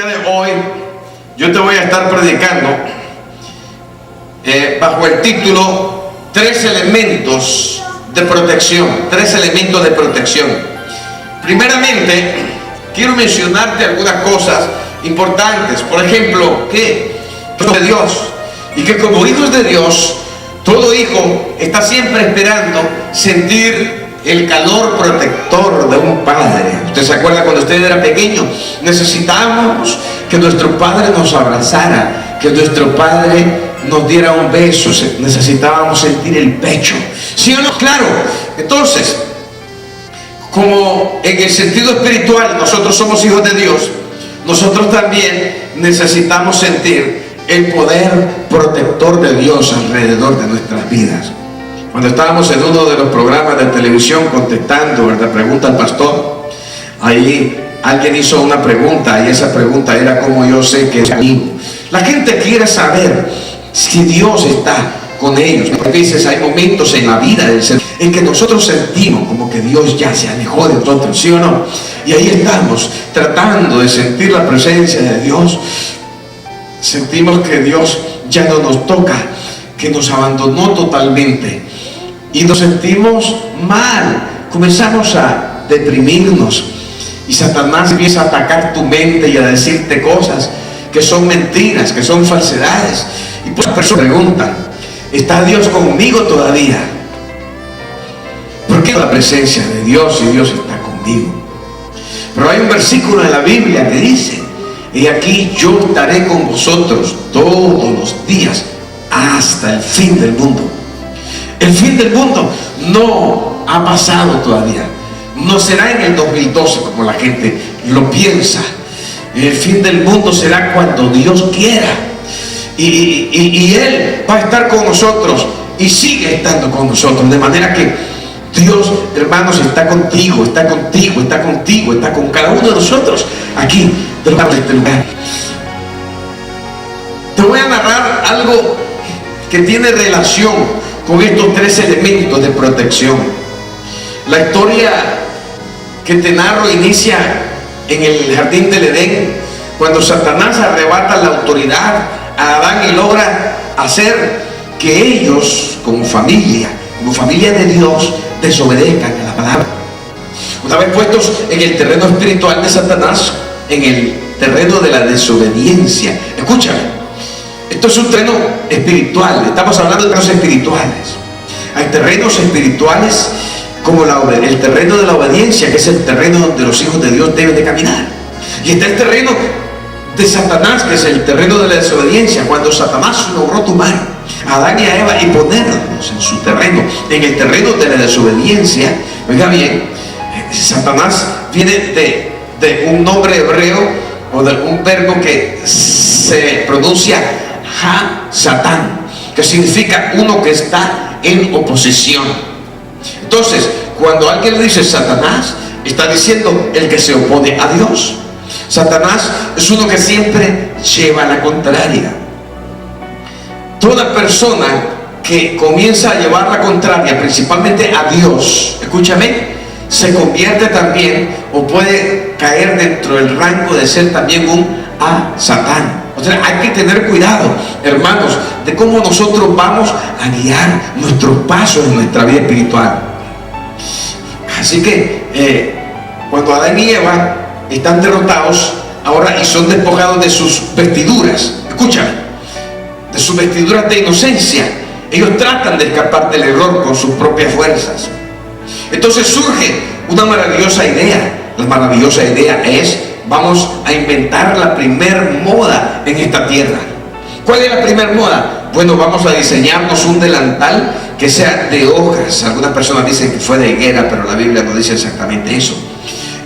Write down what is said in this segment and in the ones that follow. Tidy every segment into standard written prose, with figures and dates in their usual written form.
día de hoy yo te voy a estar predicando bajo el título Tres elementos de protección. Tres elementos de protección. Primeramente, quiero mencionarte algunas cosas importantes. Por ejemplo, que de Dios, y que como hijos de Dios, todo hijo está siempre esperando sentir el calor protector de un padre. Usted se acuerda cuando usted era pequeño, necesitábamos que nuestro padre nos abrazara, que nuestro padre nos diera un beso, necesitábamos sentir el pecho, ¿sí o no? Claro. Entonces, como en el sentido espiritual nosotros somos hijos de Dios, nosotros también necesitamos sentir el poder protector de Dios alrededor de nuestras vidas. Cuando estábamos en uno de los programas de televisión contestando la pregunta al pastor, ahí alguien hizo una pregunta y esa pregunta era: ¿cómo yo sé que es amigo? La gente quiere saber si Dios está con ellos. A veces hay momentos en la vida del ser en que nosotros sentimos como que Dios ya se alejó de nosotros, ¿sí o no? Y ahí estamos tratando de sentir la presencia de Dios. Sentimos que Dios ya no nos toca, que nos abandonó totalmente. Y nos sentimos mal, comenzamos a deprimirnos y Satanás empieza a atacar tu mente y a decirte cosas que son mentiras, que son falsedades. Y pues las personas preguntan: ¿está Dios conmigo todavía? ¿Por qué la presencia de Dios si Dios está conmigo? Pero hay un versículo en la Biblia que dice: y aquí yo estaré con vosotros todos los días hasta el fin del mundo. El fin del mundo no ha pasado todavía. No será en el 2012 como la gente lo piensa. El fin del mundo será cuando Dios quiera. Y Él va a estar con nosotros y sigue estando con nosotros. De manera que Dios, hermanos, está contigo, está contigo, está contigo, está con cada uno de nosotros aquí de este lugar. Te voy a narrar algo que tiene relación con estos tres elementos de protección. La historia que te narro inicia en el jardín del Edén, cuando Satanás arrebata la autoridad a Adán y logra hacer que ellos, como familia de Dios, desobedezcan a la palabra. Una vez puestos en el terreno espiritual de Satanás, en el terreno de la desobediencia, escúchame, esto es un terreno espiritual, estamos hablando de terrenos espirituales. Hay terrenos espirituales como el terreno de la obediencia, que es el terreno donde los hijos de Dios deben de caminar. Y está el terreno de Satanás, que es el terreno de la desobediencia, cuando Satanás logró tomar a Adán y a Eva y ponerlos en su terreno, en el terreno de la desobediencia. Oiga bien, Satanás viene de un nombre hebreo o de un verbo que se pronuncia Ha-Satán, que significa uno que está en oposición. Entonces, cuando alguien le dice Satanás, está diciendo el que se opone a Dios. Satanás es uno que siempre lleva la contraria. Toda persona que comienza a llevar la contraria, principalmente a Dios, escúchame, se convierte también o puede caer dentro del rango de ser también un Satán. O sea, hay que tener cuidado, hermanos, de cómo nosotros vamos a guiar nuestros pasos en nuestra vida espiritual. Así que cuando Adán y Eva están derrotados ahora y son despojados de sus vestiduras, escúchame, de sus vestiduras de inocencia, ellos tratan de escapar del error con sus propias fuerzas. Entonces surge una maravillosa idea. La maravillosa idea es: vamos a inventar la primer moda en esta tierra. ¿Cuál es la primer moda? Bueno, vamos a diseñarnos un delantal que sea de hojas. Algunas personas dicen que fue de higuera, pero la Biblia no dice exactamente eso.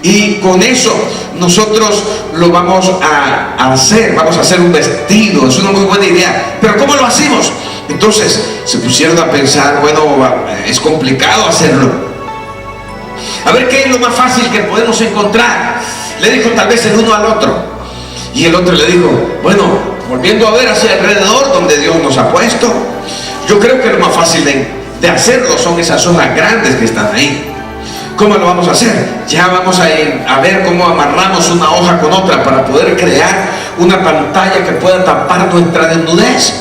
Y con eso nosotros lo vamos a hacer. Vamos a hacer un vestido. Es una muy buena idea. Pero ¿cómo lo hacemos? Entonces se pusieron a pensar: bueno, es complicado hacerlo. A ver, ¿qué es lo más fácil que podemos encontrar? Le dijo tal vez el uno al otro. Y el otro le dijo: bueno, volviendo a ver hacia alrededor donde Dios nos ha puesto, yo creo que lo más fácil de hacerlo son esas hojas grandes que están ahí. ¿Cómo lo vamos a hacer? Ya vamos a ver cómo amarramos una hoja con otra para poder crear una pantalla que pueda tapar nuestra desnudez.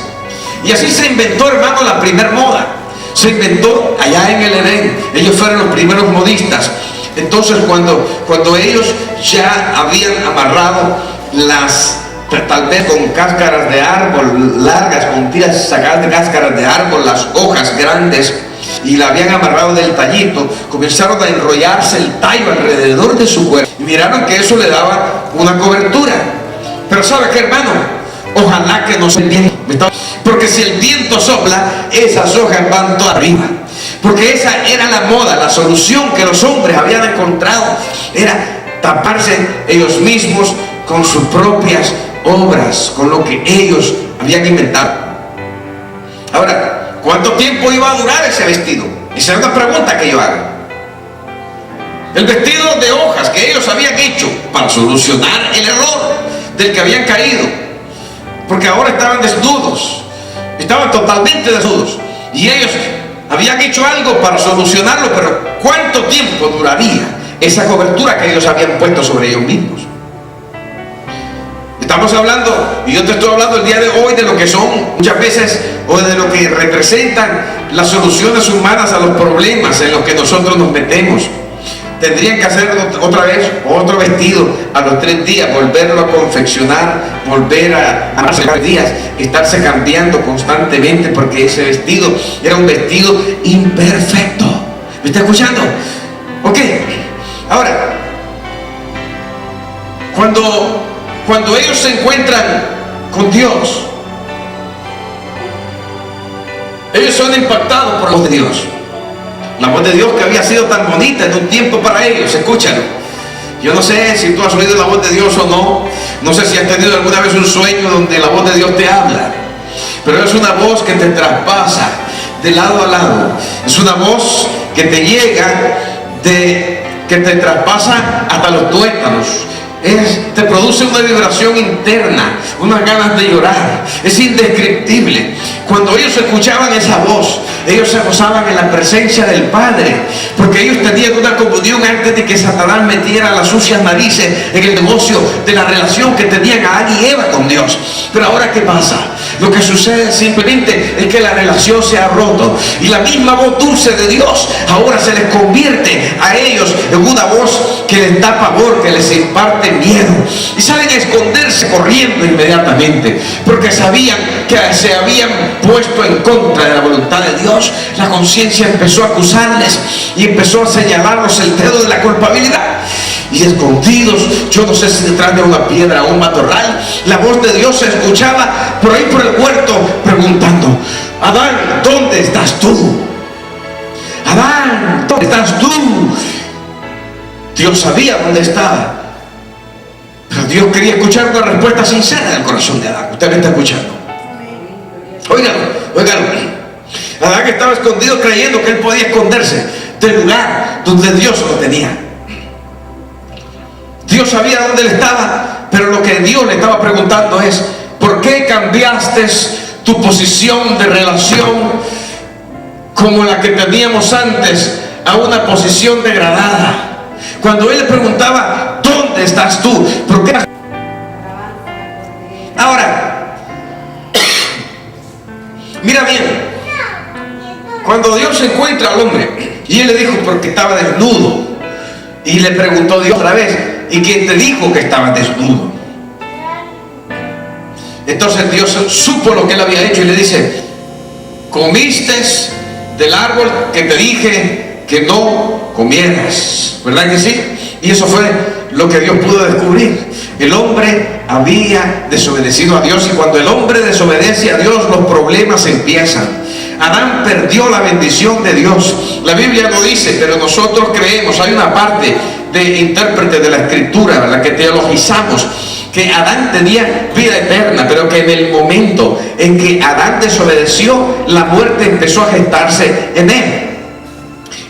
Y así se inventó, hermano, la primer moda. Se inventó allá en el Edén. Ellos fueron los primeros modistas. Entonces cuando ellos ya habían amarrado tal vez con cáscaras de árbol largas, con tiras sacadas de cáscaras de árbol, las hojas grandes, y la habían amarrado del tallito, comenzaron a enrollarse el tallo alrededor de su cuerpo y miraron que eso le daba una cobertura. Pero ¿sabe qué, hermano? Ojalá que no se viento, porque si el viento sopla, esas hojas van todas arriba. Porque esa era la moda, la solución que los hombres habían encontrado era taparse ellos mismos con sus propias obras, con lo que ellos habían inventado. Ahora, ¿cuánto tiempo iba a durar ese vestido? Esa es una pregunta que yo hago. El vestido de hojas que ellos habían hecho para solucionar el error del que habían caído, porque ahora estaban desnudos, estaban totalmente desnudos, y ellos habían hecho algo para solucionarlo, pero ¿cuánto tiempo duraría esa cobertura que ellos habían puesto sobre ellos mismos? Estamos hablando, y yo te estoy hablando el día de hoy de lo que son muchas veces, o de lo que representan las soluciones humanas a los problemas en los que nosotros nos metemos. Tendrían que hacer otra vez otro vestido a los 3 días, volverlo a confeccionar, volver a hacer 3 días, estarse cambiando constantemente, porque ese vestido era un vestido imperfecto. ¿Me está escuchando? Ok. Ahora, cuando ellos se encuentran con Dios, ellos son impactados por la voz de Dios. La voz de Dios que había sido tan bonita en un tiempo para ellos. Escúchalo. Yo no sé si tú has oído la voz de Dios o no. No sé si has tenido alguna vez un sueño donde la voz de Dios te habla. Pero es una voz que te traspasa de lado a lado. Es una voz que te llega, que te traspasa hasta los tuétanos. Te produce una vibración interna, unas ganas de llorar. Es indescriptible. Cuando ellos escuchaban esa voz, ellos se gozaban en la presencia del Padre, porque ellos tenían una comunión antes de que Satanás metiera las sucias narices en el negocio de la relación que tenían Adán y Eva con Dios. Pero ahora, ¿qué pasa? Lo que sucede simplemente es que la relación se ha roto, y la misma voz dulce de Dios ahora se les convierte a ellos en una voz que les da pavor, que les imparte miedo, y salen a esconderse corriendo inmediatamente, porque sabían que se habían puesto en contra de la voluntad de Dios. La conciencia empezó a acusarles y empezó a señalarlos el dedo de la culpabilidad. Y escondidos, yo no sé si detrás de una piedra o un matorral, la voz de Dios se escuchaba por ahí por el huerto preguntando: Adán, ¿dónde estás tú? Adán, ¿dónde estás tú? Dios sabía dónde estaba, pero Dios quería escuchar una respuesta sincera del corazón de Adán. Usted me está escuchando. Óigalo. Adán estaba escondido creyendo que él podía esconderse del lugar donde Dios lo tenía. Dios sabía dónde él estaba, pero lo que Dios le estaba preguntando es: ¿por qué cambiaste tu posición de relación como la que teníamos antes a una posición degradada? Cuando él le preguntaba: ¿dónde estás tú? ¿Por qué? Ahora, mira bien, cuando Dios encuentra al hombre y él le dijo porque estaba desnudo, y le preguntó Dios otra vez: ¿y quién te dijo que estabas desnudo? Entonces Dios supo lo que él había hecho y le dice: comiste del árbol que te dije que no comieras, ¿verdad que sí? Y eso fue lo que Dios pudo descubrir. El hombre había desobedecido a Dios, y cuando el hombre desobedece a Dios, los problemas empiezan. Adán perdió la bendición de Dios. La Biblia no dice, pero nosotros creemos. Hay una parte de intérprete de la Escritura, ¿verdad?, que teologizamos que Adán tenía vida eterna, pero que en el momento en que Adán desobedeció, la muerte empezó a gestarse en él.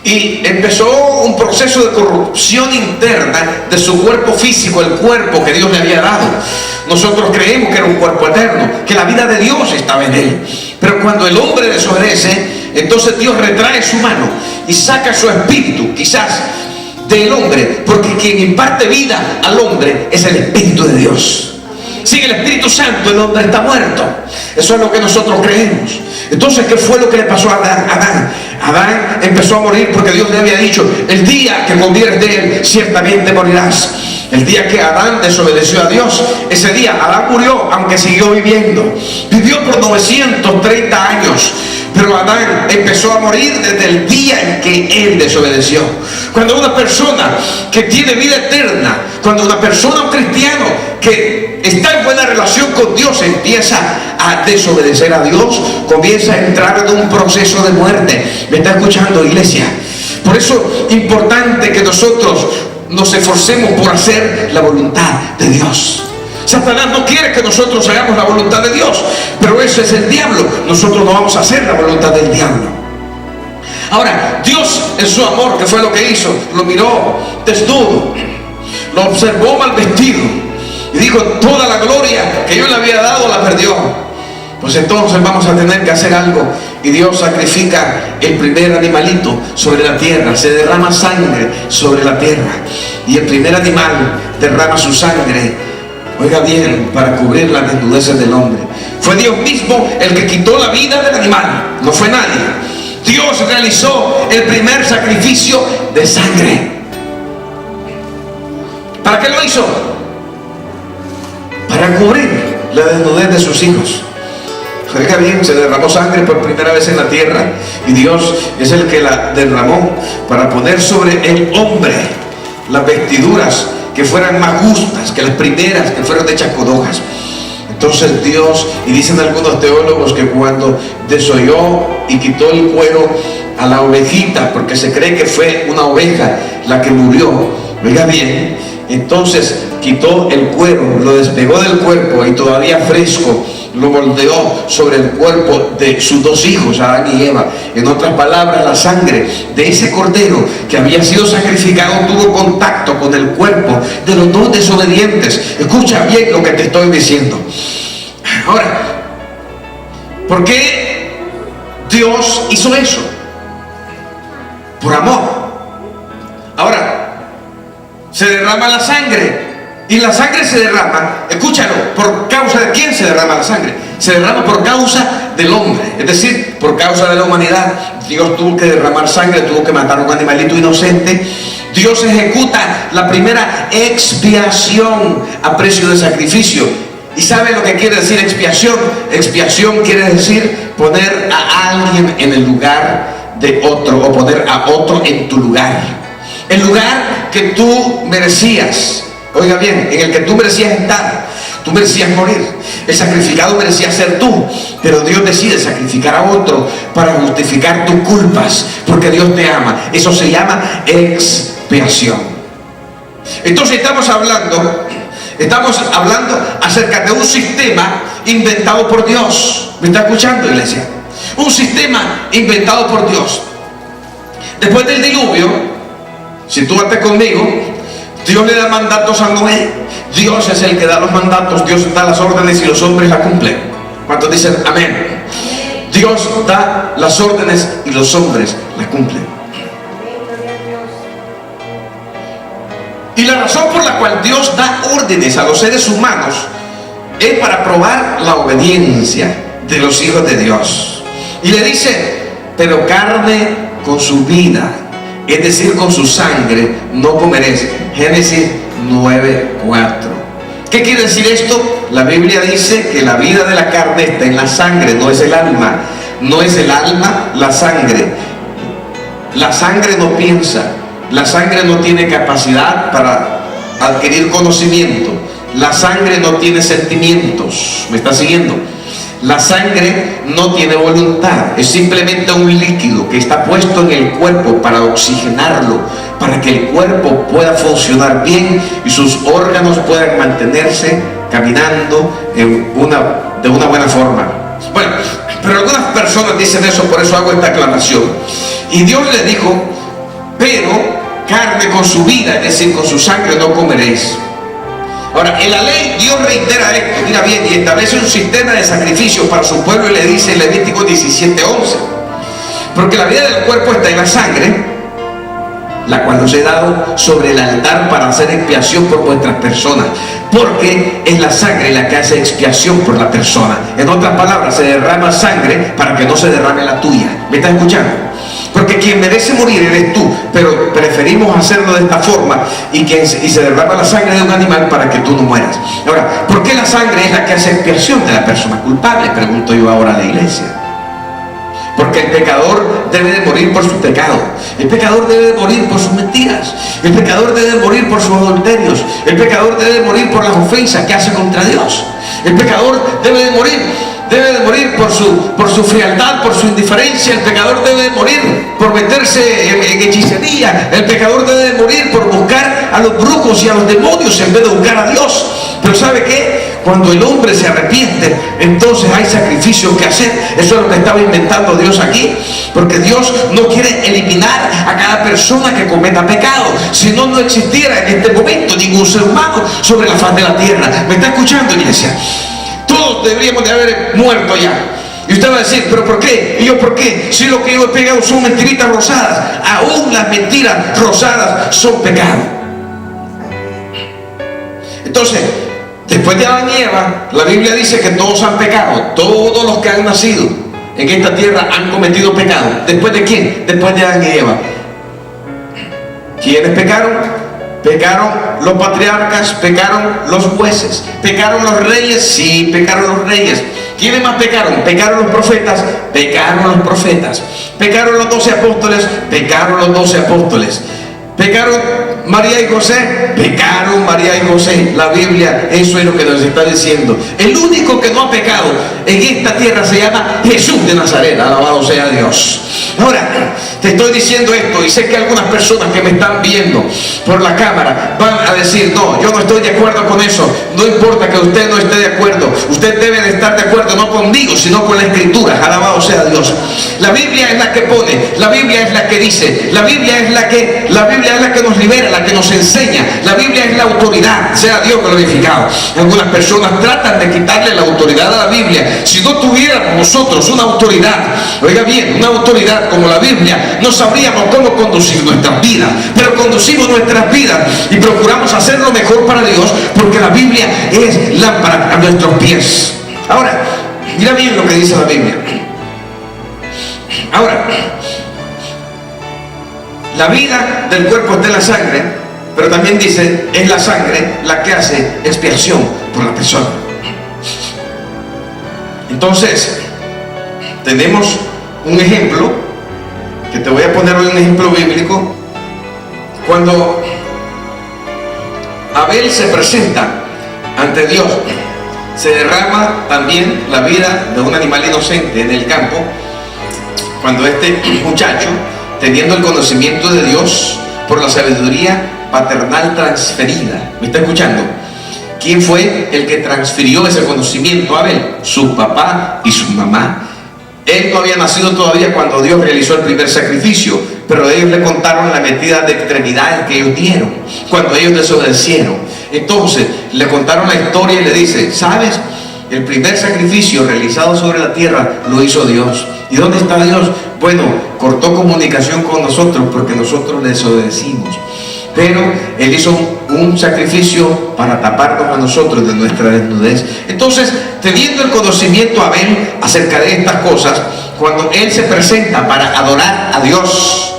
Y empezó un proceso de corrupción interna de su cuerpo físico, el cuerpo que Dios le había dado. Nosotros creemos que era un cuerpo eterno, que la vida de Dios estaba en él. Pero cuando el hombre desobedece, entonces Dios retrae su mano y saca su espíritu. Quizás del hombre, porque quien imparte vida al hombre es el Espíritu de Dios. Sin el Espíritu Santo el hombre está muerto. Eso es lo que nosotros creemos. Entonces, ¿qué fue lo que le pasó a Adán? Adán empezó a morir porque Dios le había dicho: el día que comieres de él, ciertamente morirás. El día que Adán desobedeció a Dios, ese día Adán murió, aunque siguió viviendo. Vivió por 930 años. Pero Adán empezó a morir desde el día en que él desobedeció. Cuando una persona que tiene vida eterna, cuando una persona, un cristiano que está en buena relación con Dios, empieza a desobedecer a Dios, comienza a entrar en un proceso de muerte. ¿Me está escuchando, iglesia? Por eso es importante que nosotros nos esforcemos por hacer la voluntad de Dios. Satanás no quiere que nosotros hagamos la voluntad de Dios, pero eso es el diablo. Nosotros no vamos a hacer la voluntad del diablo. Ahora, Dios en su amor, ¿qué fue lo que hizo? Lo miró desnudo, lo observó mal vestido y dijo: toda la gloria que yo le había dado la perdió. Pues entonces vamos a tener que hacer algo. Y Dios sacrifica el primer animalito sobre la tierra. Se derrama sangre sobre la tierra. Y el primer animal derrama su sangre, oiga bien, para cubrir las desnudeces del hombre. Fue Dios mismo el que quitó la vida del animal. No fue nadie. Dios realizó el primer sacrificio de sangre. ¿Para qué lo hizo? Para cubrir la desnudez de sus hijos. Oiga bien, se derramó sangre por primera vez en la tierra, y Dios es el que la derramó para poner sobre el hombre las vestiduras que fueran más justas que las primeras, que fueron hechas con hojas. Entonces Dios, y dicen algunos teólogos que cuando desolló y quitó el cuero a la ovejita, porque se cree que fue una oveja la que murió, oiga bien, entonces quitó el cuero, lo despegó del cuerpo y todavía fresco lo moldeó sobre el cuerpo de sus dos hijos, Adán y Eva. En otras palabras, la sangre de ese cordero que había sido sacrificado tuvo contacto con el cuerpo de los dos desobedientes. Escucha bien lo que te estoy diciendo. Ahora, ¿por qué Dios hizo eso? Por amor. Ahora, se derrama la sangre. Y la sangre se derrama, escúchalo, ¿por causa de quién se derrama la sangre? Se derrama por causa del hombre, es decir, por causa de la humanidad. Dios tuvo que derramar sangre, tuvo que matar a un animalito inocente. Dios ejecuta la primera expiación a precio de sacrificio. ¿Y sabe lo que quiere decir expiación? Expiación quiere decir poner a alguien en el lugar de otro, o poner a otro en tu lugar. El lugar que tú merecías. Oiga bien, en el que tú merecías estar, tú merecías morir, el sacrificado merecía ser tú, pero Dios decide sacrificar a otro para justificar tus culpas, porque Dios te ama. Eso se llama expiación. Entonces estamos hablando acerca de un sistema inventado por Dios. ¿Me está escuchando, iglesia? Un sistema inventado por Dios. Después del diluvio, sitúate conmigo, Dios le da mandatos a Noé. Dios es el que da los mandatos. Dios da las órdenes y los hombres las cumplen. ¿Cuántos dicen amén? Dios da las órdenes y los hombres las cumplen. Y la razón por la cual Dios da órdenes a los seres humanos es para probar la obediencia de los hijos de Dios. Y le dice: pero carne con su vida, es decir, con su sangre, no comeréis. Génesis 9:4. ¿Qué quiere decir esto? La Biblia dice que la vida de la carne está en la sangre, no es el alma. No es el alma, la sangre. La sangre no piensa. La sangre no tiene capacidad para adquirir conocimiento. La sangre no tiene sentimientos. ¿Me está siguiendo? La sangre no tiene voluntad, es simplemente un líquido que está puesto en el cuerpo para oxigenarlo, para que el cuerpo pueda funcionar bien y sus órganos puedan mantenerse caminando de una buena forma. Bueno, pero algunas personas dicen eso, por eso hago esta aclaración. Y Dios les dijo: pero carne con su vida, es decir, con su sangre no comeréis. Ahora, en la ley Dios reitera esto, mira bien, y establece un sistema de sacrificio para su pueblo, y le dice en Levítico 17:11: porque la vida del cuerpo está en la sangre, la cual os he dado sobre el altar para hacer expiación por vuestras personas, porque es la sangre la que hace expiación por la persona. En otras palabras, se derrama sangre para que no se derrame la tuya. ¿Me estás escuchando? Porque quien merece morir eres tú, pero preferimos hacerlo de esta forma y se derrama la sangre de un animal para que tú no mueras. Ahora, ¿por qué la sangre es la que hace expiación de la persona culpable? Pregunto yo ahora a la iglesia. Porque el pecador debe de morir por su pecado. El pecador debe de morir por sus mentiras. El pecador debe de morir por sus adulterios. El pecador debe de morir por las ofensas que hace contra Dios. El pecador debe de morir por su frialdad, por su indiferencia. El pecador debe de morir por meterse en hechicería. El pecador debe de morir por buscar a los brujos y a los demonios en vez de buscar a Dios. Pero ¿sabe qué? Cuando el hombre se arrepiente, entonces hay sacrificios que hacer. Eso es lo que estaba inventando Dios aquí, porque Dios no quiere eliminar a cada persona que cometa pecado. Si no, no existiera en este momento ningún ser humano sobre la faz de la tierra. ¿Me está escuchando, iglesia? Todos deberíamos de haber muerto ya. Y usted va a decir, ¿pero por qué? ¿Y yo por qué? Si lo que yo he pegado son mentiritas rosadas. Aún las mentiras rosadas son pecado. Entonces, después de Adán y Eva, la Biblia dice que todos han pecado. Todos los que han nacido en esta tierra han cometido pecado. ¿Después de quién? Después de Adán y Eva. ¿Quiénes pecaron? Pecaron los patriarcas, pecaron los jueces, pecaron los reyes, sí, pecaron los reyes. ¿Quiénes más pecaron? Pecaron los profetas, pecaron los profetas. Pecaron los 12 apóstoles, pecaron los 12 apóstoles. Pecaron María y José, pecaron María y José. La Biblia, eso es lo que nos está diciendo. El único que no ha pecado en esta tierra se llama Jesús de Nazaret, alabado sea Dios. Ahora, te estoy diciendo esto y sé que algunas personas que me están viendo por la cámara van a decir, no, yo no estoy de acuerdo con eso. No importa que usted no esté de acuerdo, usted debe de estar de acuerdo no conmigo, sino con la Escritura, alabado sea Dios. La Biblia es la que pone, la Biblia es la que dice, la Biblia es la que nos libera, la que nos enseña. La Biblia es la autoridad, sea Dios glorificado. Algunas personas tratan de quitarle la autoridad a la Biblia. Si no tuviéramos nosotros una autoridad, oiga bien, una autoridad como la Biblia, no sabríamos cómo conducir nuestras vidas. Pero conducimos nuestras vidas y procuramos hacerlo mejor para Dios, porque la Biblia es lámpara a nuestros pies. Ahora, mira bien lo que dice la Biblia. Ahora, la vida del cuerpo está en la sangre, pero también dice, es la sangre la que hace expiación por la persona. Entonces, tenemos un ejemplo, que te voy a poner hoy un ejemplo bíblico. Cuando Abel se presenta ante Dios, se derrama también la vida de un animal inocente en el campo. Cuando este muchacho, teniendo el conocimiento de Dios por la sabiduría paternal transferida, ¿me está escuchando? ¿Quién fue el que transfirió ese conocimiento a Abel? Su papá y su mamá. Él no había nacido todavía cuando Dios realizó el primer sacrificio, pero ellos le contaron la metida de extremidades que ellos dieron cuando ellos desobedecieron. Entonces le contaron la historia y le dice, ¿sabes? El primer sacrificio realizado sobre la tierra lo hizo Dios. ¿Y dónde está Dios? Bueno, cortó comunicación con nosotros porque nosotros le desobedecimos. Pero Él hizo un sacrificio para taparnos a nosotros de nuestra desnudez. Entonces, teniendo el conocimiento Abel acerca de estas cosas, cuando él se presenta para adorar a Dios,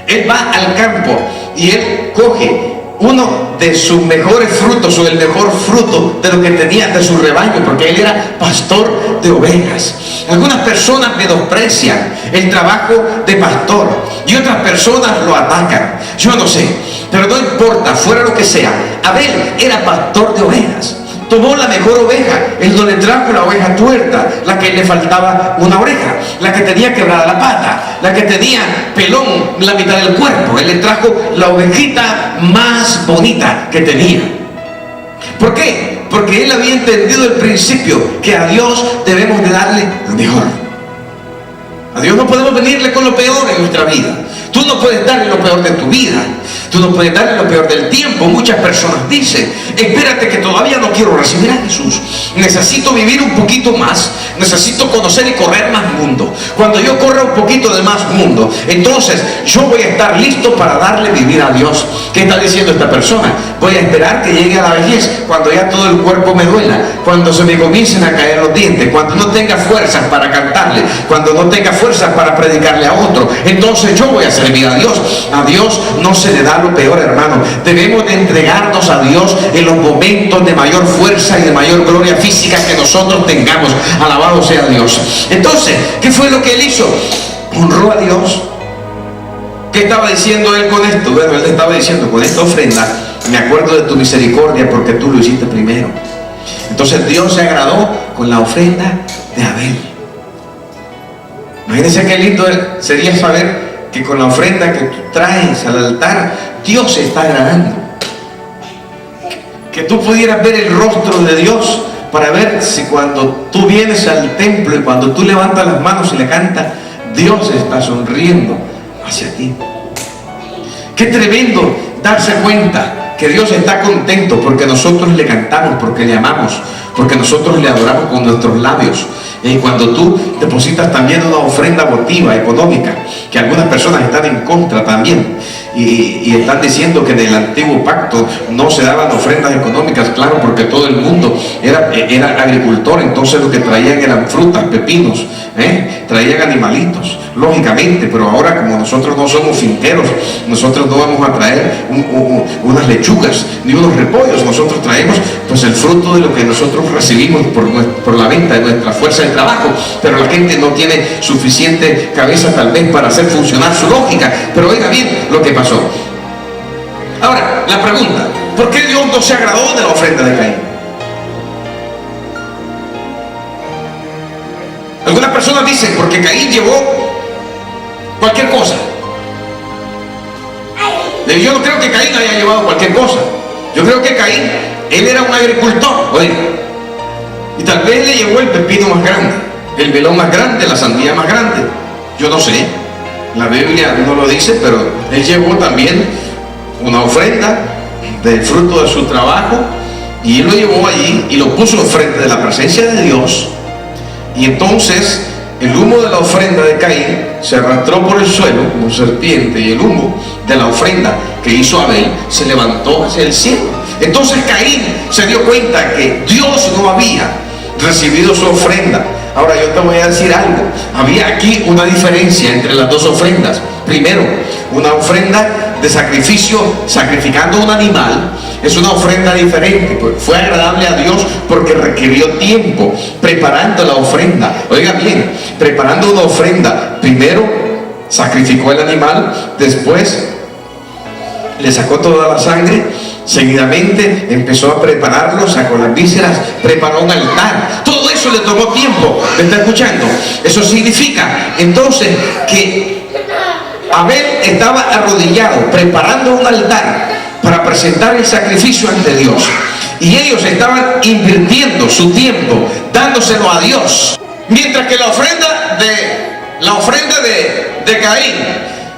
él va al campo y él coge uno de sus mejores frutos, o el mejor fruto de lo que tenía de su rebaño, porque él era pastor de ovejas. Algunas personas menosprecian el trabajo de pastor y otras personas lo atacan. Yo no sé, pero no importa, fuera lo que sea, Abel era pastor de ovejas. Tomó la mejor oveja, él no le trajo la oveja tuerta, la que le faltaba una oreja, la que tenía quebrada la pata, la que tenía pelón en la mitad del cuerpo. Él le trajo la ovejita más bonita que tenía. ¿Por qué? Porque él había entendido el principio que a Dios debemos de darle lo mejor. A Dios no podemos venirle con lo peor en nuestra vida. Tú no puedes darle lo peor de tu vida. Tú no puedes darle lo peor del tiempo. Muchas personas dicen, espérate que todavía no quiero recibir a Jesús. Necesito vivir un poquito más. Necesito conocer y correr más mundo. Cuando yo corra un poquito de más mundo, entonces yo voy a estar listo para darle vivir a Dios. ¿Qué está diciendo esta persona? Voy a esperar que llegue a la vejez, cuando ya todo el cuerpo me duela, cuando se me comiencen a caer los dientes, cuando no tenga fuerzas para cantarle, cuando no tenga fuerzas para predicarle a otro. Entonces yo voy a servir a Dios. A Dios no se le da lo peor, hermano. Debemos de entregarnos a Dios en los momentos de mayor fuerza y de mayor gloria física que nosotros tengamos. Alabado sea Dios. Entonces, ¿qué fue lo que él hizo? Honró a Dios. ¿Qué estaba diciendo él con esto? Bueno, él estaba diciendo, con esta ofrenda me acuerdo de tu misericordia porque tú lo hiciste primero. Entonces Dios se agradó con la ofrenda de Abel. Imagínense qué lindo sería saber que con la ofrenda que tú traes al altar, Dios se está agradando. Que tú pudieras ver el rostro de Dios para ver si cuando tú vienes al templo y cuando tú levantas las manos y le cantas, Dios está sonriendo hacia ti. Qué tremendo darse cuenta que Dios está contento porque nosotros le cantamos, porque le amamos, porque nosotros le adoramos con nuestros labios. Y cuando tú depositas también una ofrenda votiva, económica, que algunas personas están en contra también, y están diciendo que en el antiguo pacto no se daban ofrendas económicas, claro, porque todo el mundo era agricultor, entonces lo que traían eran frutas, pepinos, traían animalitos, lógicamente, pero ahora como nosotros no somos finqueros, nosotros no vamos a traer unas lechugas ni unos repollos, nosotros traemos pues el fruto de lo que nosotros recibimos por la venta de nuestra fuerza de trabajo, pero la gente no tiene suficiente cabeza tal vez para hacer funcionar su lógica. Pero oiga bien lo que pasó. Ahora, la pregunta, ¿por qué Dios no se agradó de la ofrenda de Caín? Algunas personas dicen porque Caín llevó cualquier cosa. Yo no creo que Caín haya llevado cualquier cosa. Yo creo que Caín, él era un agricultor, oiga, y tal vez le llevó el pepino más grande, el melón más grande, la sandía más grande. Yo no sé, la Biblia no lo dice, pero él llevó también una ofrenda del fruto de su trabajo, y él lo llevó allí y lo puso frente de la presencia de Dios. Y entonces el humo de la ofrenda de Caín se arrastró por el suelo como serpiente, y el humo de la ofrenda que hizo Abel se levantó hacia el cielo. Entonces Caín se dio cuenta que Dios no había recibido su ofrenda. Ahora yo te voy a decir algo. Había aquí una diferencia entre las dos ofrendas. Primero, una ofrenda de sacrificio, sacrificando un animal, es una ofrenda diferente. Fue agradable a Dios porque requirió tiempo preparando la ofrenda. Oiga bien, preparando una ofrenda, primero sacrificó el animal, después le sacó toda la sangre, seguidamente empezó a prepararlo, sacó las vísceras, preparó un altar. Todo eso le tomó tiempo. ¿Me está escuchando? Eso significa entonces que Abel estaba arrodillado preparando un altar para presentar el sacrificio ante Dios, y ellos estaban invirtiendo su tiempo dándoselo a Dios, mientras que la ofrenda de Caín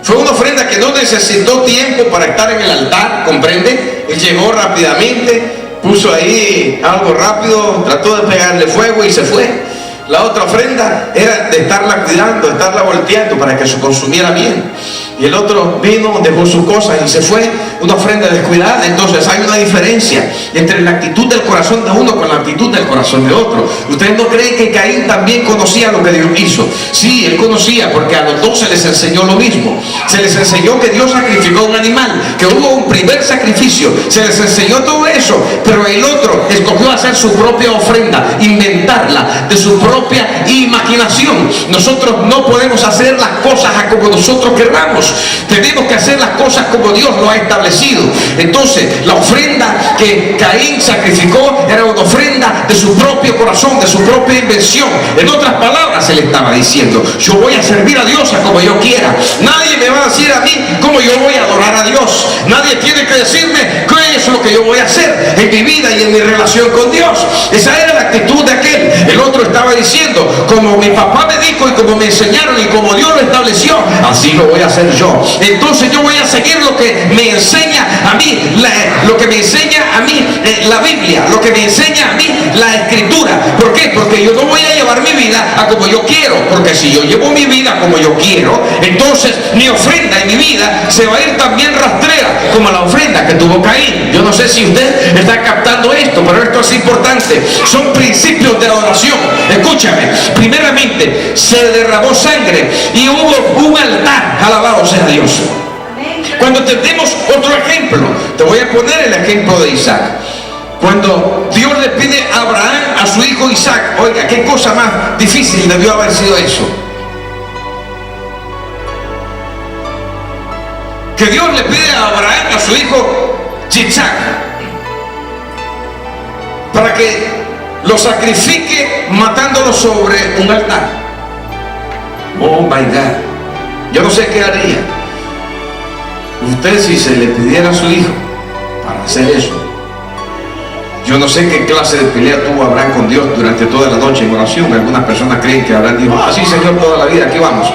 fue una ofrenda que no necesitó tiempo para estar en el altar, ¿comprende? Él llegó rápidamente, puso ahí algo rápido, trató de pegarle fuego y se fue. La otra ofrenda era de estarla cuidando, de estarla volteando para que se consumiera bien. Y el otro vino, dejó sus cosas y se fue. Una ofrenda descuidada. Entonces hay una diferencia entre la actitud del corazón de uno con la actitud del corazón de otro. ¿Ustedes no creen que Caín también conocía lo que Dios hizo? Sí, él conocía, porque a los dos se les enseñó lo mismo. Se les enseñó que Dios sacrificó un animal, que hubo un primer sacrificio. Se les enseñó todo eso, pero el otro escogió hacer su propia ofrenda, inventarla de su propia imaginación. Nosotros no podemos hacer las cosas a como nosotros querramos. Tenemos que hacer las cosas como Dios lo ha establecido. Entonces, la ofrenda que Caín sacrificó era una ofrenda de su propio corazón, de su propia invención. En otras palabras, él estaba diciendo: yo voy a servir a Dios a como yo quiera. Nadie me va a decir a mí cómo yo voy a adorar a Dios. Nadie tiene que decirme qué es lo que yo voy a hacer en mi vida y en mi relación con Dios. Esa era la actitud de aquel. El otro estaba diciendo: como mi papá me dijo y como me enseñaron y como Dios lo estableció, así lo voy a hacer yo. Entonces yo voy a seguir lo que me enseña a mí, lo que me enseña a mí la Biblia, lo que me enseña a mí la Escritura. ¿Por qué? Porque yo no voy a llevar mi vida a como yo quiero, porque si yo llevo mi vida como yo quiero, entonces mi ofrenda en mi vida se va a ir también rastrera, como la ofrenda que tuvo Caín. Yo no sé si usted está captando esto, pero esto es importante. Son principios de adoración. Escúchame, primeramente se derramó sangre y hubo un altar. Alabado sea Dios. Cuando tenemos otro ejemplo, te voy a poner el ejemplo de Isaac. Cuando Dios le pide a Abraham a su hijo Isaac, oiga, qué cosa más difícil debió haber sido eso. Que Dios le pide a Abraham a su hijo Isaac para que lo sacrifique matándolo sobre un altar. Oh my God, yo no sé qué haría usted si se le pidiera a su hijo para hacer eso. Yo no sé qué clase de pelea tuvo Abraham con Dios durante toda la noche en oración. Algunas personas creen que Abraham dijo, sí Señor, toda la vida, aquí vamos,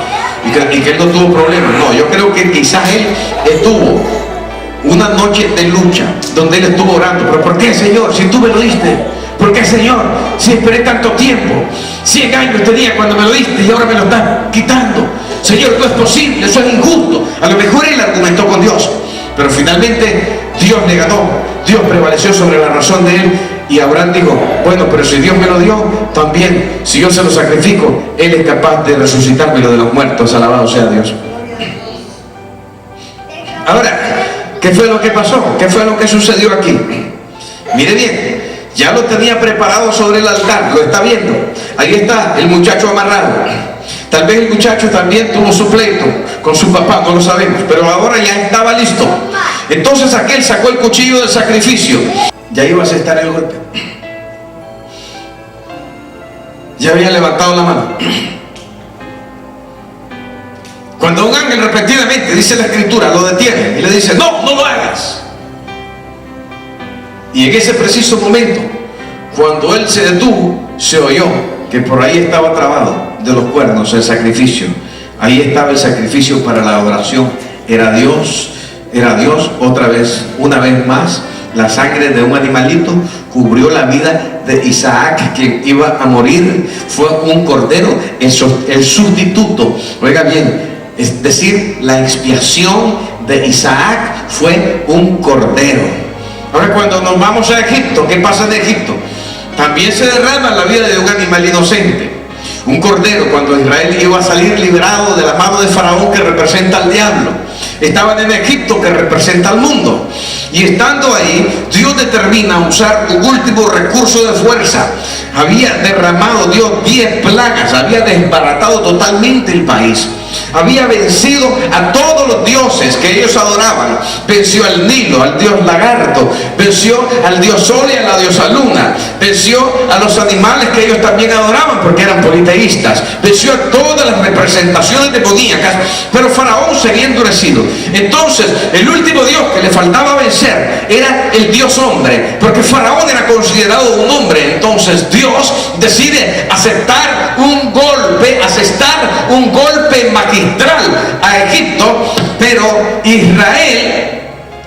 y que él no tuvo problemas. No, yo creo que quizás él estuvo una noche de lucha donde él estuvo orando. ¿Pero por qué, Señor? Si tú me lo diste. ¿Por qué, Señor? Si esperé tanto tiempo, 100 años tenía cuando me lo diste y ahora me lo están quitando. Señor, no es posible, eso es injusto. A lo mejor él argumentó con Dios, pero finalmente Dios le ganó. Dios prevaleció sobre la razón de él, y Abraham dijo, bueno, pero si Dios me lo dio, también si yo se lo sacrifico, él es capaz de resucitármelo de los muertos. Alabado sea Dios. Ahora, ¿qué fue lo que pasó? ¿Qué fue lo que sucedió aquí? Mire bien, ya lo tenía preparado sobre el altar, lo está viendo. Ahí está el muchacho amarrado. Tal vez el muchacho también tuvo su pleito con su papá, no lo sabemos, pero ahora ya estaba listo. Entonces aquel sacó el cuchillo del sacrificio. Ya iba a aceptar el golpe. Ya había levantado la mano. Cuando un ángel repentinamente, dice la Escritura, lo detiene y le dice, no, no lo hagas. Y en ese preciso momento, cuando él se detuvo, se oyó que por ahí estaba trabado de los cuernos el sacrificio. Ahí estaba el sacrificio para la adoración. Era Dios otra vez, una vez más. La sangre de un animalito cubrió la vida de Isaac, quien iba a morir. Fue un cordero, el sustituto. Oiga bien, es decir, la expiación de Isaac fue un cordero. Ahora, cuando nos vamos a Egipto, ¿qué pasa en Egipto? También se derrama la vida de un animal inocente, un cordero. Cuando Israel iba a salir liberado de la mano de Faraón, que representa al diablo, estaban en Egipto, que representa al mundo, y estando ahí, Dios determina usar un último recurso de fuerza. Había derramado Dios 10 plagas, había desbaratado totalmente el país, había vencido a todos los dioses que ellos adoraban. Venció al Nilo, al dios lagarto, venció al dios sol y a la diosa luna, venció a los animales que ellos también adoraban porque eran politeístas, venció a todas las representaciones demoníacas, pero Faraón seguía endurecido. Entonces el último dios que le faltaba vencer era el dios hombre, porque Faraón era considerado un hombre. Entonces Dios decide aceptar un golpe magistral a Egipto, pero Israel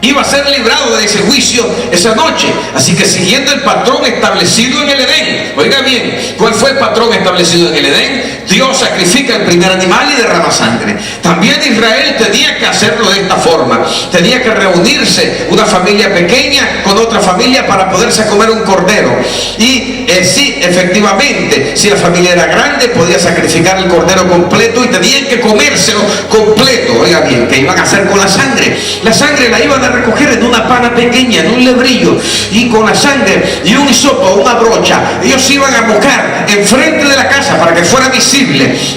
iba a ser librado de ese juicio esa noche. Así que, siguiendo el patrón establecido en el Edén, oiga bien, ¿cuál fue el patrón establecido en el Edén? Dios sacrifica el primer animal y derrama sangre. También Israel tenía que hacerlo de esta forma. Tenía que reunirse una familia pequeña con otra familia para poderse comer un cordero. Y sí, efectivamente, si la familia era grande, podía sacrificar el cordero completo y tenían que comérselo completo. Oiga bien, ¿qué iban a hacer con la sangre? La sangre la iban a recoger en una pana pequeña, en un lebrillo, y con la sangre y un hisopo, una brocha, ellos iban a mojar enfrente de la casa para que fuera visible.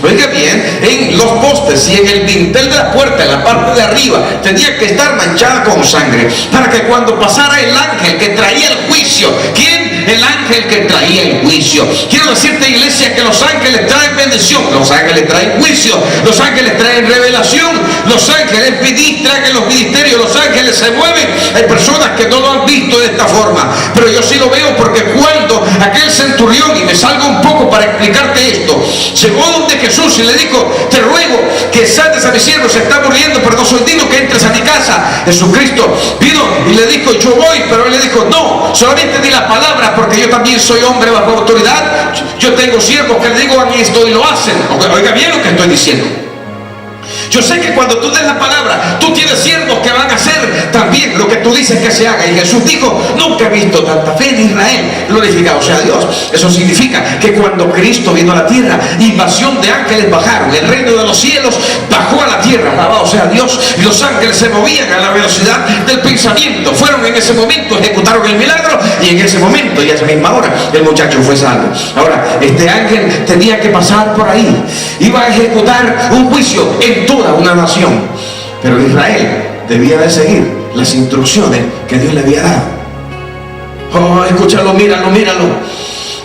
Oiga bien, en los postes y en el dintel de la puerta, en la parte de arriba, tenía que estar manchada con sangre, para que cuando pasara el ángel que traía el juicio, ¿quién? El ángel que traía el juicio. Quiero decirte, iglesia, que los ángeles traen bendición, los ángeles traen juicio, los ángeles traen revelación, los ángeles ministran en los ministerios, los ángeles ustedes se mueven, hay personas que no lo han visto de esta forma, pero yo sí lo veo, porque cuando aquel centurión, y me salgo un poco para explicarte esto, llegó donde Jesús y le dijo: te ruego que sanes a mi siervo, se está muriendo, pero no soy digno que entres a mi casa. Jesucristo vino y le dijo: yo voy, pero él le dijo: no, solamente di la palabra, porque yo también soy hombre bajo autoridad, yo tengo siervos que le digo a mí esto y lo hacen. Oiga bien lo que estoy diciendo. Yo sé que cuando tú des la palabra, tú tienes siervos que van a hacer también lo que tú dices que se haga. Y Jesús dijo: nunca he visto tanta fe en Israel. Glorificado sea Dios. Eso significa que cuando Cristo vino a la tierra, invasión de ángeles bajaron. El reino de los cielos bajó a la tierra. Alabado sea Dios. Y los ángeles se movían a la velocidad del pensamiento. Fueron en ese momento, ejecutaron el milagro, y en ese momento y a esa misma hora el muchacho fue salvo. Ahora, este ángel tenía que pasar por ahí. Iba a ejecutar un juicio en toda una nación, pero Israel debía de seguir las instrucciones que Dios le había dado. Oh, escúchalo, míralo.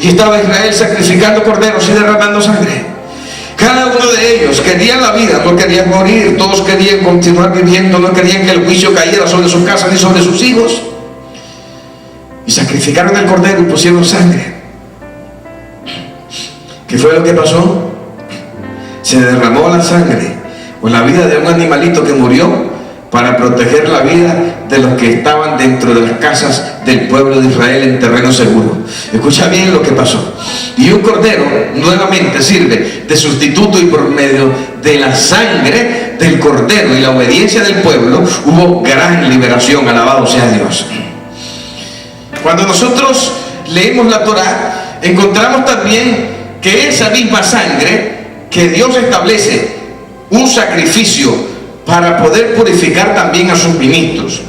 Y estaba Israel sacrificando corderos y derramando sangre. Cada uno de ellos querían la vida, no querían morir. Todos querían continuar viviendo, no querían que el juicio cayera sobre su casa ni sobre sus hijos. Y sacrificaron el cordero y pusieron sangre. ¿Qué fue lo que pasó? Se derramó la sangre, o la vida de un animalito que murió, para proteger la vida de los que estaban dentro de las casas del pueblo de Israel en terreno seguro. Escucha bien lo que pasó. Y un cordero nuevamente sirve de sustituto, y por medio de la sangre del cordero y la obediencia del pueblo hubo gran liberación. Alabado sea Dios. Cuando nosotros leemos la Torá, encontramos también que esa misma sangre que Dios establece un sacrificio para poder purificar también a sus ministros.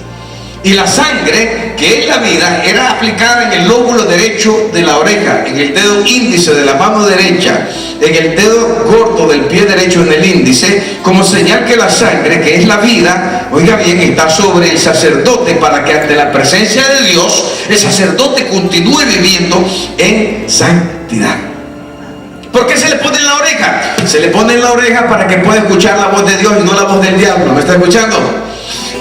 Y la sangre, que es la vida, era aplicada en el lóbulo derecho de la oreja, en el dedo índice de la mano derecha, en el dedo gordo del pie derecho en el índice, como señal que la sangre, que es la vida, oiga bien, está sobre el sacerdote, para que ante la presencia de Dios el sacerdote continúe viviendo en santidad. ¿Por qué se le pone en la oreja? Se le pone en la oreja para que pueda escuchar la voz de Dios y no la voz del diablo. ¿Me está escuchando?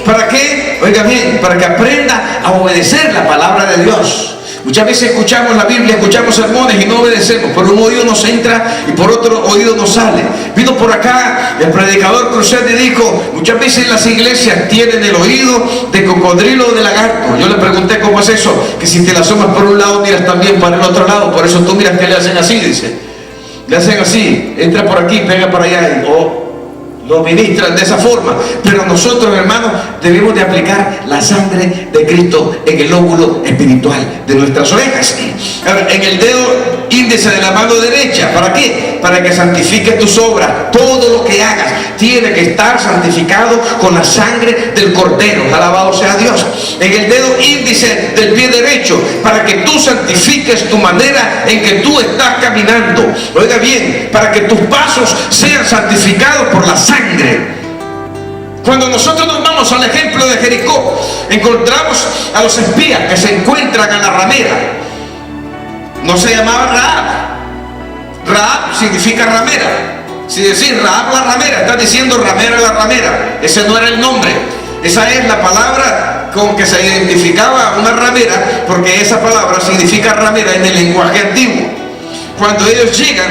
¿Para qué? Oiga bien, para que aprenda a obedecer la palabra de Dios. Muchas veces escuchamos la Biblia, escuchamos sermones y no obedecemos. Por un oído nos entra y por otro oído nos sale. Vino por acá el predicador Cruzet y dijo: muchas veces las iglesias tienen el oído de cocodrilo o de lagarto. Yo le pregunté: ¿cómo es eso? Que si te la asomas por un lado, miras también para el otro lado. Por eso tú miras que le hacen así, dice. Le hacen así, entra por aquí, pega por allá, o lo ministran de esa forma. Pero nosotros, hermanos, debemos de aplicar la sangre de Cristo en el lóbulo espiritual de nuestras orejas. Ahora, en el dedo índice de la mano derecha, ¿para qué? Para que santifiques tus obras. Todo lo que hagas tiene que estar santificado con la sangre del cordero. Alabado sea Dios. En el dedo índice del pie derecho, para que tú santifiques tu manera en que tú estás caminando. Oiga bien, para que tus pasos sean santificados por la sangre. Cuando nosotros nos vamos al ejemplo de Jericó, encontramos a los espías que se encuentran a la ramera. No se llamaba Rahab. Rahab significa ramera. Si decís Rahab la ramera, estás diciendo ramera la ramera. Ese no era el nombre. Esa es la palabra con que se identificaba una ramera, porque esa palabra significa ramera en el lenguaje antiguo. Cuando ellos llegan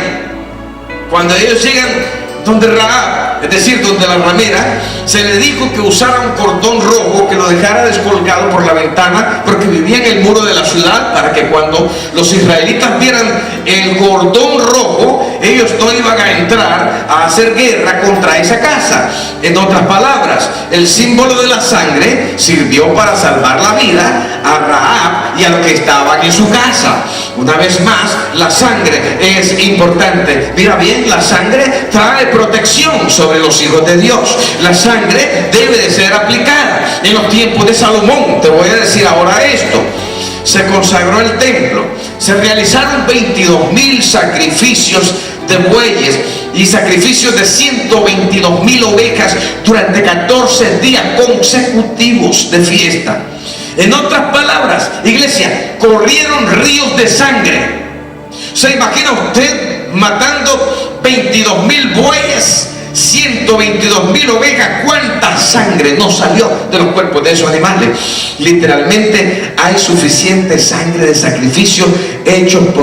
donde Rahab, es decir, donde la ramera, se le dijo que usara un cordón rojo, que lo dejara descolgado por la ventana, porque vivía en el muro de la ciudad, para que cuando los israelitas vieran el cordón rojo, ellos no iban a entrar a hacer guerra contra esa casa. En otras palabras, el símbolo de la sangre sirvió para salvar la vida a Rahab y a los que estaban en su casa. Una vez más, la sangre es importante. Mira bien, la sangre trae protección sobre los hijos de Dios. La sangre debe de ser aplicada. En los tiempos de Salomón, te voy a decir ahora esto, se consagró el templo, se realizaron 22,000 sacrificios de bueyes y sacrificios de 122,000 ovejas durante 14 días consecutivos de fiesta. En otras palabras, iglesia, corrieron ríos de sangre. ¿Se imagina usted matando 22,000 bueyes, 122,000 122.000 ovejas, ¿cuánta sangre no salió de los cuerpos de esos animales? Literalmente hay suficiente sangre de sacrificio hecho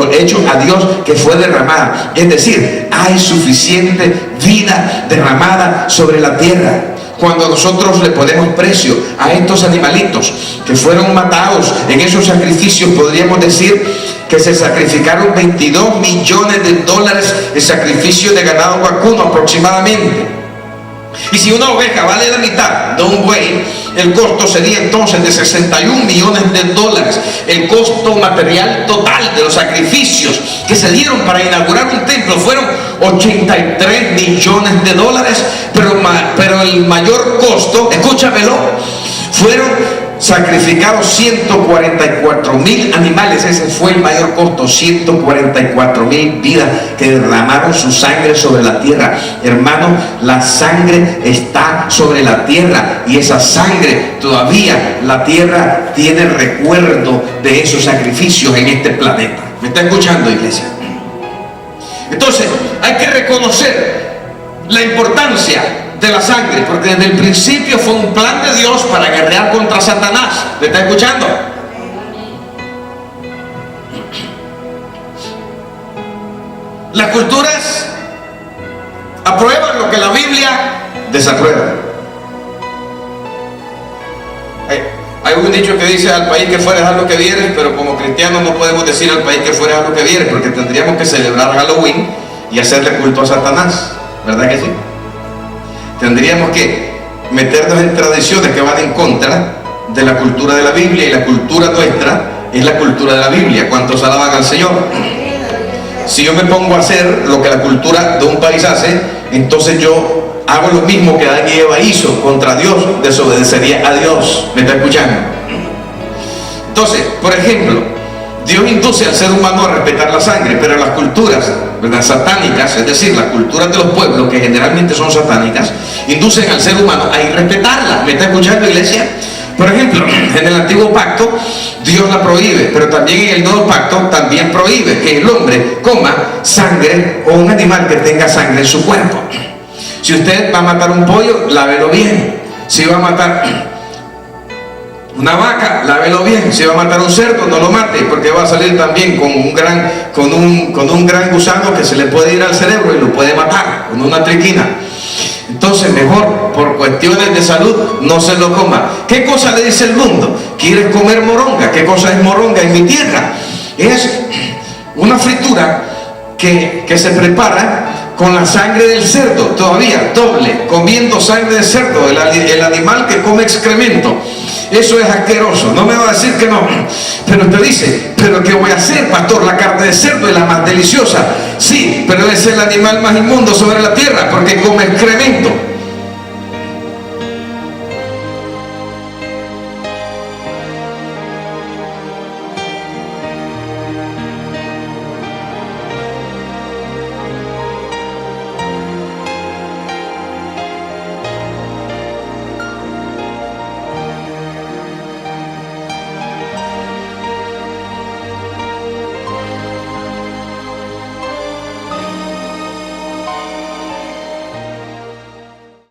a Dios que fue derramada. Es decir, hay suficiente vida derramada sobre la tierra. Cuando nosotros le ponemos precio a estos animalitos que fueron matados en esos sacrificios, podríamos decir que se sacrificaron 22 millones de dólares de sacrificio de ganado vacuno aproximadamente. Y si una oveja vale la mitad de un buey, el costo sería entonces de 61 millones de dólares. El costo material total de los sacrificios que se dieron para inaugurar un templo fueron 83 millones de dólares, pero el mayor costo, escúchamelo, fueron sacrificados 144.000 animales. Ese fue el mayor costo, 144.000 vidas que derramaron su sangre sobre la tierra. Hermano, la sangre está sobre la tierra, y esa sangre todavía la tierra tiene recuerdo de esos sacrificios en este planeta. ¿Me está escuchando, iglesia? Entonces hay que reconocer la importancia de la sangre, porque desde el principio fue un plan de Dios para guerrear contra Satanás. ¿Me está escuchando? Las culturas aprueban lo que la Biblia desaprueba. Hay un dicho que dice: al país que fueres haz lo que vieres, pero como cristianos no podemos decir al país que fueres haz lo que vieres, porque tendríamos que celebrar Halloween y hacerle culto a Satanás, ¿verdad que sí? Tendríamos que meternos en tradiciones que van en contra de la cultura de la Biblia, y la cultura nuestra es la cultura de la Biblia. ¿Cuántos alaban al Señor? Si yo me pongo a hacer lo que la cultura de un país hace, entonces yo hago lo mismo que Adán y Eva hizo contra Dios, desobedecería a Dios. ¿Me está escuchando? Entonces, por ejemplo, Dios induce al ser humano a respetar la sangre, pero las culturas, ¿verdad?, satánicas, es decir, las culturas de los pueblos que generalmente son satánicas, inducen al ser humano a irrespetarla. ¿Me está escuchando, iglesia? Por ejemplo, en el antiguo pacto Dios la prohíbe, pero también en el nuevo pacto también prohíbe que el hombre coma sangre o un animal que tenga sangre en su cuerpo. Si usted va a matar un pollo, lávelo bien. Si va a matar una vaca, lávelo bien. Si va a matar un cerdo, no lo mate, porque va a salir también con un gran gusano que se le puede ir al cerebro y lo puede matar con una triquina. Entonces, mejor, por cuestiones de salud, no se lo coma. ¿Qué cosa le dice el mundo? ¿Quieres comer moronga? ¿Qué cosa es moronga en mi tierra? Es una fritura que se prepara con la sangre del cerdo, todavía doble, comiendo sangre de cerdo, el animal que come excremento. Eso es asqueroso, no me va a decir que no. Pero usted dice: ¿pero qué voy a hacer, pastor? La carne de cerdo es la más deliciosa. Sí, pero es el animal más inmundo sobre la tierra, porque come excremento.